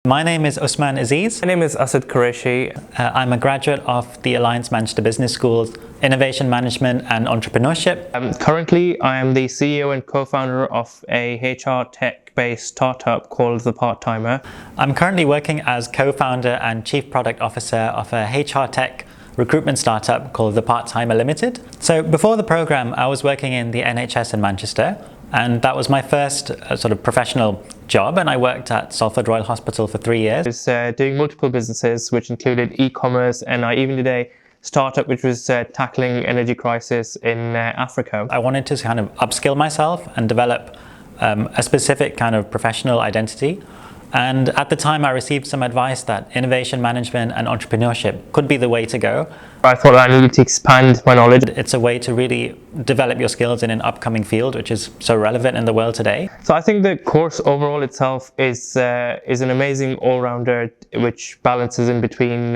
My name is Usman Aziz. My name is Asad Qureshi. I'm a graduate of the Alliance Manchester Business School's Innovation Management and Entrepreneurship. Currently, I am the CEO and co-founder of a HR tech-based startup called The Part-Timer. I'm currently working as co-founder and chief product officer of a HR tech recruitment startup called The Part-Timer Limited. So before the program, I was working in the NHS in Manchester, and that was my first sort of professional job, and I worked at Salford Royal Hospital for 3 years. I was doing multiple businesses, which included e-commerce, and I even did a startup which was tackling energy crisis in Africa. I wanted to kind of upskill myself and develop a specific kind of professional identity. And at the time, I received some advice that innovation management and entrepreneurship could be the way to go. I thought I needed to expand my knowledge. It's a way to really develop your skills in an upcoming field, which is so relevant in the world today. So I think the course overall itself is an amazing all-rounder, which balances in between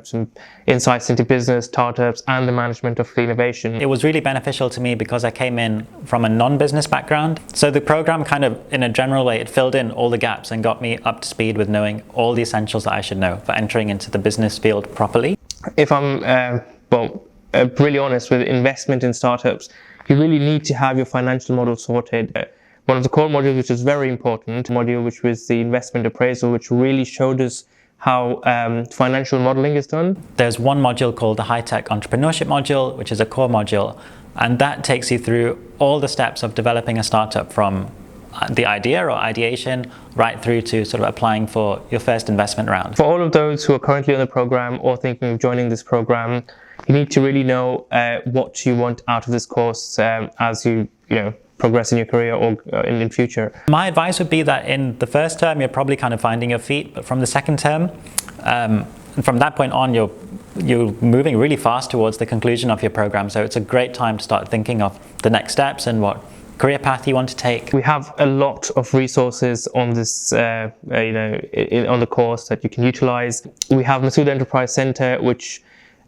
some insights into business, startups, and the management of innovation. It was really beneficial to me because I came in from a non-business background. So the program kind of, in a general way, it filled in all the gaps and got me up to speed with knowing all the essentials that I should know for entering into the business field properly. If I'm really honest with investment in startups, you really need to have your financial model sorted. One of the core modules which is very important, module which was the investment appraisal, which really showed us how financial modeling is done. There's one module called the high-tech entrepreneurship module, which is a core module, and that takes you through all the steps of developing a startup from the idea or ideation right through to sort of applying for your first investment round. For all of those who are currently on the program or thinking of joining this program, you need to really know what you want out of this course as you progress in your career or in future. My advice would be that in the first term you're probably kind of finding your feet, but from the second term, from that point on, you're moving really fast towards the conclusion of your program. So it's a great time to start thinking of the next steps and what career path you want to take. We have a lot of resources on this, on the course that you can utilize. We have Masood Enterprise Center, which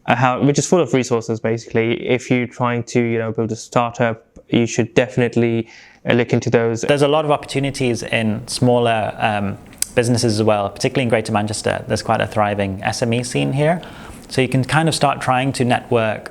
is full of resources. Basically, if you're trying to build a startup, you should definitely look into those. There's a lot of opportunities in smaller businesses as well, particularly in Greater Manchester. There's quite a thriving SME scene here, so you can kind of start trying to network.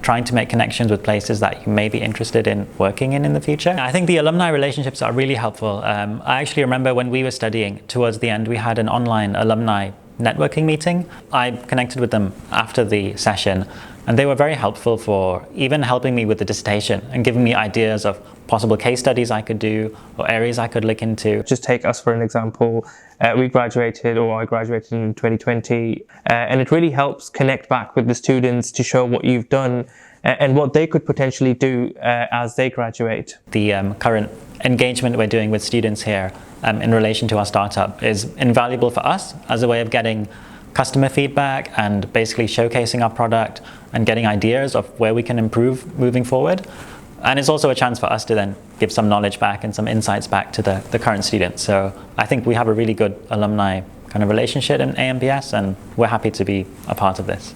Trying to make connections with places that you may be interested in working in the future. I think the alumni relationships are really helpful. I actually remember when we were studying, towards the end, we had an online alumni networking meeting. I connected with them after the session, and they were very helpful for even helping me with the dissertation and giving me ideas of possible case studies I could do or areas I could look into. Just take us for an example. I graduated in 2020, and it really helps connect back with the students to show what you've done and what they could potentially do as they graduate. The current engagement we're doing with students here in relation to our startup is invaluable for us as a way of getting customer feedback and basically showcasing our product and getting ideas of where we can improve moving forward. And it's also a chance for us to then give some knowledge back and some insights back to the current students. So I think we have a really good alumni kind of relationship in MBS, and we're happy to be a part of this.